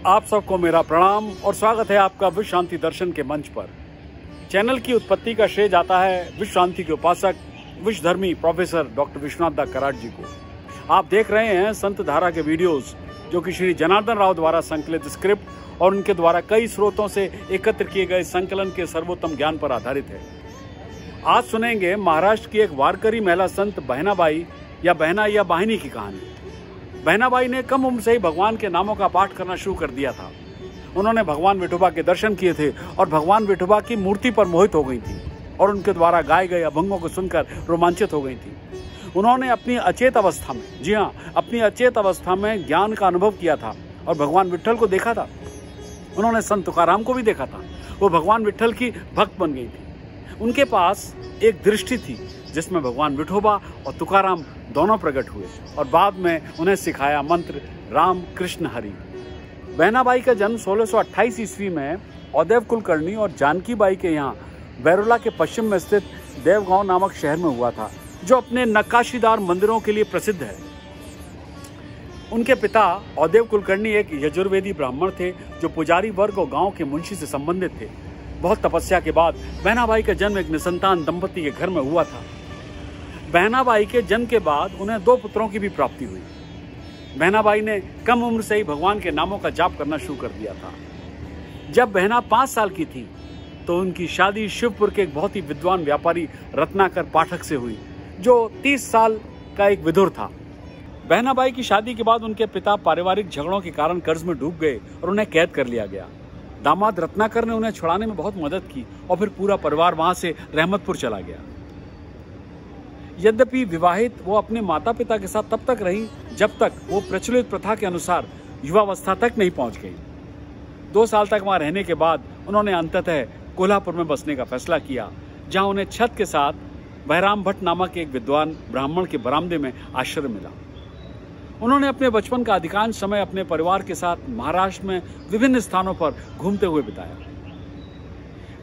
आप सबको मेरा प्रणाम और स्वागत है आपका विश्व शांति दर्शन के मंच पर। चैनल की उत्पत्ति का श्रेय जाता है विश्व शांति के उपासक विश्वधर्मी प्रोफेसर डॉक्टर विश्वनाथ दा कराड जी को। आप देख रहे हैं संत धारा के वीडियोस जो कि श्री जनार्दन राव द्वारा संकलित स्क्रिप्ट और उनके द्वारा कई स्रोतों से एकत्र किए गए संकलन के सर्वोत्तम ज्ञान पर आधारित है। आज सुनेंगे महाराष्ट्र की एक वारकरी महिला संत बहनाबाई या बहना या बाहिनी की कहानी। बहनाबाई ने कम उम्र से ही भगवान के नामों का पाठ करना शुरू कर दिया था। उन्होंने भगवान विठोबा के दर्शन किए थे और भगवान विठोबा की मूर्ति पर मोहित हो गई थी और उनके द्वारा गाए गए अभंगों को सुनकर रोमांचित हो गई थी। उन्होंने अपनी अचेत अवस्था में, जी हाँ, अपनी अचेत अवस्था में ज्ञान का अनुभव किया था और भगवान विट्ठल को देखा था। उन्होंने संत तुकाराम को भी देखा था। वो भगवान विट्ठल की भक्त बन गई थी। उनके पास एक दृष्टि थी जिसमें भगवान विठोबा और तुकाराम दोनों प्रकट हुए और बाद में उन्हें सिखाया मंत्र राम कृष्ण हरि। बहनाबाई का जन्म 1628 ईस्वी में औदेव कुलकर्णी और जानकी बाई के यहाँ बैरोला के पश्चिम में स्थित देवगांव नामक शहर में हुआ था, जो अपने नक्काशीदार मंदिरों के लिए प्रसिद्ध है। उनके पिता औदेव कुलकर्णी एक यजुर्वेदी ब्राह्मण थे जो पुजारी वर्ग और गांव के मुंशी से संबंधित थे। बहुत तपस्या के बाद बहनाबाई का जन्म एक निसंतान दंपति के घर में हुआ था। बहनाबाई के जन्म के बाद उन्हें 2 पुत्रों की भी प्राप्ति हुई। बहनाबाई ने कम उम्र से ही भगवान के नामों का जाप करना शुरू कर दिया था। जब बहना 5 साल की थी तो उनकी शादी शिवपुर के एक बहुत ही विद्वान व्यापारी रत्नाकर पाठक से हुई, जो 30 साल का एक विदुर था। बहनाबाई की शादी के बाद उनके पिता पारिवारिक झगड़ों के कारण कर्ज में डूब गए और उन्हें कैद कर लिया गया। दामाद रत्नाकर ने उन्हें छुड़ाने में बहुत मदद की और फिर पूरा परिवार वहां से रहमतपुर चला गया। यद्यपि विवाहित वो अपने माता पिता के साथ तब तक रही जब तक वो प्रचलित प्रथा के अनुसार युवावस्था तक नहीं पहुंच गई। 2 साल तक वहां रहने के बाद उन्होंने अंततः कोल्हापुर में बसने का फैसला किया, जहां उन्हें छत के साथ बहराम भट्ट नामक एक विद्वान ब्राह्मण के बरामदे में आश्रय मिला। उन्होंने अपने बचपन का अधिकांश समय अपने परिवार के साथ महाराष्ट्र में विभिन्न स्थानों पर घूमते हुए बिताया।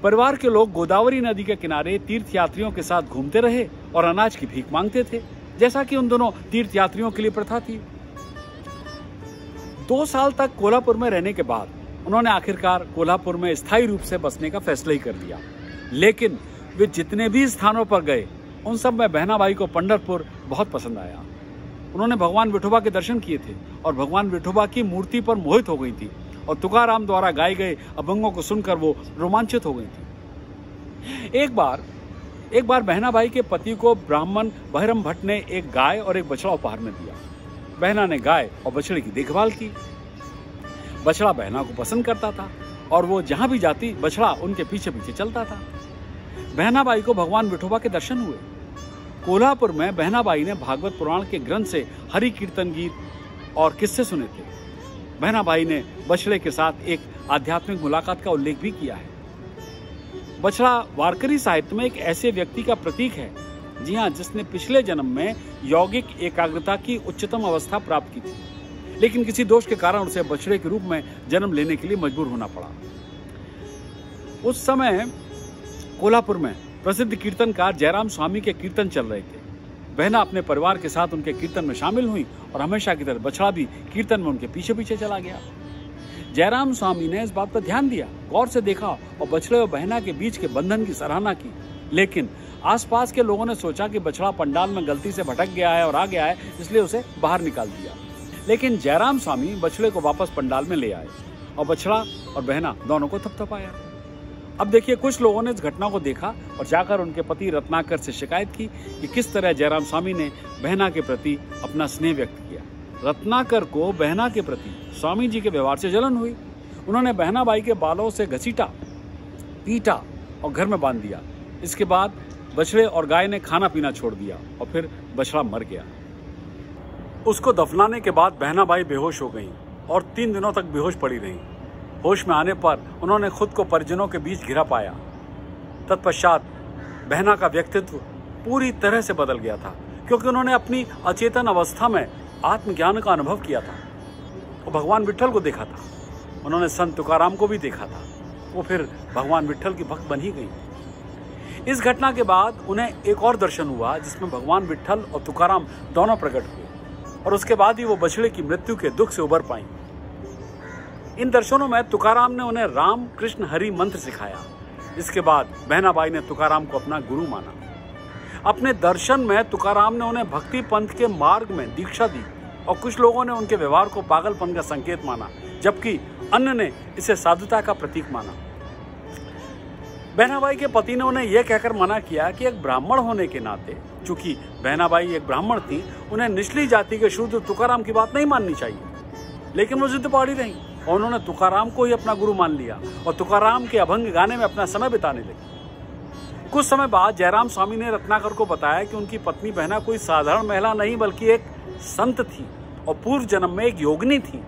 परिवार के लोग गोदावरी नदी के किनारे तीर्थयात्रियों के साथ घूमते रहे और अनाज की भीख मांगते थे, जैसा कि उन दोनों तीर्थयात्रियों के लिए प्रथा थी। 2 साल तक कोल्हापुर में रहने के बाद उन्होंने आखिरकार कोल्हापुर में स्थायी रूप से बसने का फैसला ही कर लिया। लेकिन वे जितने भी स्थानों पर गए उन सब में बहनाबाई को पंढरपुर बहुत पसंद आया। उन्होंने भगवान विठोबा के दर्शन किए थे और भगवान विठोबा की मूर्ति पर मोहित हो गई थी और तुकाराम द्वारा गाए गए अभंगों को सुनकर वो रोमांचित हो गई थी। एक बार बहनाबाई के पति को ब्राह्मण बहरम भट्ट ने एक गाय और एक बछड़ा उपहार में दिया। बहना ने गाय और बछड़े की देखभाल की। बछड़ा बहना को पसंद करता था और वो जहां भी जाती बछड़ा उनके पीछे पीछे चलता था। बहनाबाई को भगवान विठोबा के दर्शन हुए। कोल्हापुर में बहनाबाई ने भागवत पुराण के ग्रंथ से हरि कीर्तन गीत और किस्से सुने थे। बहनाबाई ने बछड़े के साथ एक आध्यात्मिक मुलाकात का उल्लेख भी किया है। बछड़ा वारकरी साहित्य में एक ऐसे व्यक्ति का प्रतीक है, जी हाँ, जिसने पिछले जन्म में यौगिक एकाग्रता की उच्चतम अवस्था प्राप्त की थी, लेकिन किसी दोष के कारण उसे बछड़े के रूप में जन्म लेने के लिए मजबूर होना पड़ा। उस समय कोल्हापुर में प्रसिद्ध कीर्तनकार जयराम स्वामी के कीर्तन चल रहे थे। बहना अपने परिवार के साथ उनके कीर्तन में शामिल हुई और हमेशा की तरह बछड़ा भी कीर्तन में उनके पीछे पीछे चला गया। जयराम स्वामी ने इस बात पर ध्यान दिया, गौर से देखा और बछड़े और बहना के बीच के बंधन की सराहना की। लेकिन आसपास के लोगों ने सोचा कि बछड़ा पंडाल में गलती से भटक गया है और आ गया है, इसलिए उसे बाहर निकाल दिया। लेकिन जयराम स्वामी बछड़े को वापस पंडाल में ले आए और बछड़ा और बहना दोनों को थपथपाया। अब देखिए, कुछ लोगों ने इस घटना को देखा और जाकर उनके पति रत्नाकर से शिकायत की कि किस तरह जयराम स्वामी ने बहना के प्रति अपना स्नेह व्यक्त किया। रत्नाकर को बहना के प्रति स्वामी जी के व्यवहार से जलन हुई। उन्होंने बहनाबाई के बालों से घसीटा, पीटा और घर में बांध दिया। इसके बाद बछड़े और गाय ने खाना पीना छोड़ दिया और फिर बछड़ा मर गया। उसको दफनाने के बाद बहनाबाई बेहोश हो गई और 3 दिनों तक बेहोश पड़ी रही। होश में आने पर उन्होंने खुद को परिजनों के बीच घिरा पाया। तत्पश्चात बहना का व्यक्तित्व पूरी तरह से बदल गया था, क्योंकि उन्होंने अपनी अचेतन अवस्था में आत्मज्ञान का अनुभव किया था और भगवान विट्ठल को देखा था। उन्होंने संत तुकाराम को भी देखा था। वो फिर भगवान विट्ठल की भक्त बन ही गई। इस घटना के बाद उन्हें एक और दर्शन हुआ जिसमें भगवान विट्ठल और तुकाराम दोनों प्रकट हुए और उसके बाद ही वो बछड़े की मृत्यु के दुख से उबर पाई। इन दर्शनों में तुकाराम ने उन्हें राम कृष्ण हरि मंत्र सिखाया। इसके बाद बहनाबाई ने तुकाराम को अपना गुरु माना। अपने दर्शन में तुकाराम ने उन्हें भक्ति पंथ के मार्ग में दीक्षा दी और कुछ लोगों ने उनके व्यवहार को पागलपन का संकेत माना, जबकि अन्य ने इसे साधुता का प्रतीक माना। बहनाबाई के पति ने उन्हें यह कहकर मना किया कि एक ब्राह्मण होने के नाते, चूंकि बहनाबाई एक ब्राह्मण थी, उन्हें निचली जाति के शूद्र तुकाराम की बात नहीं माननी चाहिए। लेकिन वो जिद पड़ी रही और उन्होंने तुकाराम को ही अपना गुरु मान लिया और तुकाराम के अभंग गाने में अपना समय बिताने लगी। कुछ समय बाद जयराम स्वामी ने रत्नाकर को बताया कि उनकी पत्नी बहना कोई साधारण महिला नहीं बल्कि एक संत थी और पूर्व जन्म में एक योगिनी थी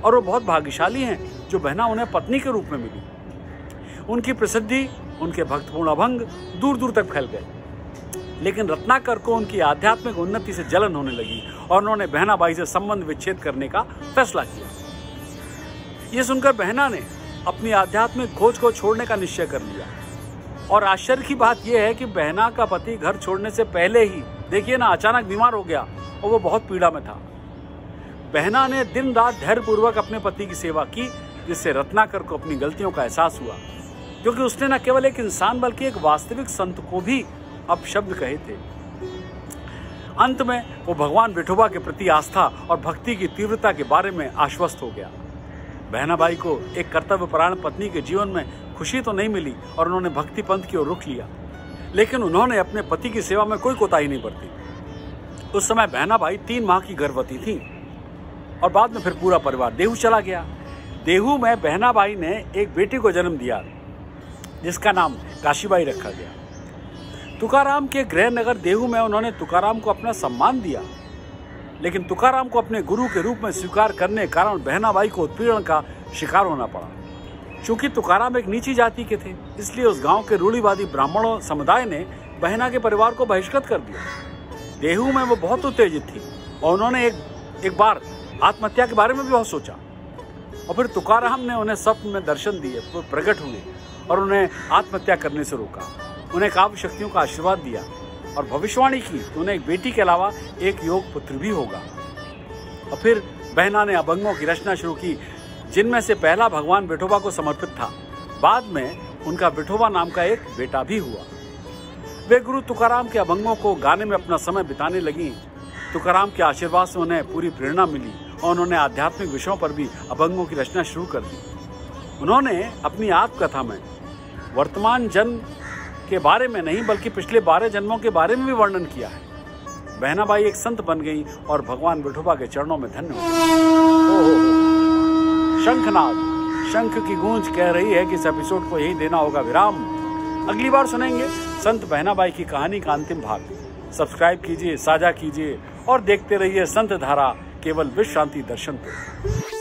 और वो बहुत भाग्यशाली हैं जो बहना उन्हें पत्नी के रूप में मिली। उनकी प्रसिद्धि, उनके भक्तपूर्ण अभंग दूर दूर तक फैल गए। लेकिन रत्नाकर को उनकी आध्यात्मिक उन्नति से जलन होने लगी और उन्होंने बहनाबाई से संबंध विच्छेद करने का फैसला किया। यह सुनकर बहना ने अपनी आध्यात्मिक खोज को छोड़ने का निश्चय कर लिया। और आश्चर्य की बात यह है कि बहना का पति घर छोड़ने से पहले ही देखिए ना अचानक बीमार हो गया और वो बहुत पीड़ा में था। बहना ने दिन रात धैर्यपूर्वक अपने पति की सेवा की, जिससे रत्नाकर को अपनी गलतियों का एहसास हुआ, क्योंकि उसने न केवल एक इंसान बल्कि एक वास्तविक संत को भी अपशब्द कहे थे। अंत में वो भगवान विठोबा के प्रति आस्था और भक्ति की तीव्रता के बारे में आश्वस्त हो गया। बहनाबाई को एक कर्तव्यपरायण पत्नी के जीवन में खुशी तो नहीं मिली और उन्होंने भक्ति पंथ की ओर रुख लिया, लेकिन उन्होंने अपने पति की सेवा में कोई कोताही नहीं बरती। उस समय बहनाबाई 3 माह की गर्भवती थी और बाद में फिर पूरा परिवार देहू चला गया। देहू में बहनाबाई ने एक बेटी को जन्म दिया जिसका नाम काशीबाई रखा गया। तुकाराम के गृह नगर देहू में उन्होंने तुकाराम को अपना सम्मान दिया, लेकिन तुकाराम को अपने गुरु के रूप में स्वीकार करने के कारण बहनाबाई को उत्पीड़न का शिकार होना पड़ा। चूंकि तुकाराम एक नीची जाति के थे, इसलिए उस गांव के रूढ़िवादी ब्राह्मणों समुदाय ने बहना के परिवार को बहिष्कृत कर दिया। देहू में वो बहुत उत्तेजित थी और उन्होंने एक बार आत्महत्या के बारे में भी बहुत सोचा। और फिर तुकाराम ने उन्हें स्वप्न में दर्शन दिए, वो प्रकट हुए और उन्हें आत्महत्या करने से रोका। उन्हें काव्य शक्तियों का आशीर्वाद दिया और भविष्यवाणी की कि उन्हें एक बेटी के अलावा एक योग पुत्र भी होगा। और फिर बहना ने अभंगों की रचना शुरू की, जिनमें से पहला भगवान विठोबा को समर्पित था। बाद में उनका विठोबा नाम का एक बेटा भी हुआ। वे गुरु तुकाराम के अभंगों को गाने में अपना समय बिताने लगी। तुकाराम के आशीर्वाद से उन्हें पूरी प्रेरणा मिली और उन्होंने आध्यात्मिक विषयों पर भी अभंगों की रचना शुरू कर दी। उन्होंने अपनी आत्मकथा में वर्तमान जन्म के बारे में नहीं बल्कि पिछले 12 जन्मों के बारे में भी वर्णन किया है। बहनाबाई एक संत बन गई और भगवान विठोबा के चरणों में धन्य हो गई। शंखनाद, शंख की गूंज कह रही है कि इस एपिसोड को यही देना होगा विराम। अगली बार सुनेंगे संत बहनाबाई की कहानी का अंतिम भाग। सब्सक्राइब कीजिए, साझा कीजिए और देखते रहिए संत धारा, केवल विश्व शांति दर्शन पे।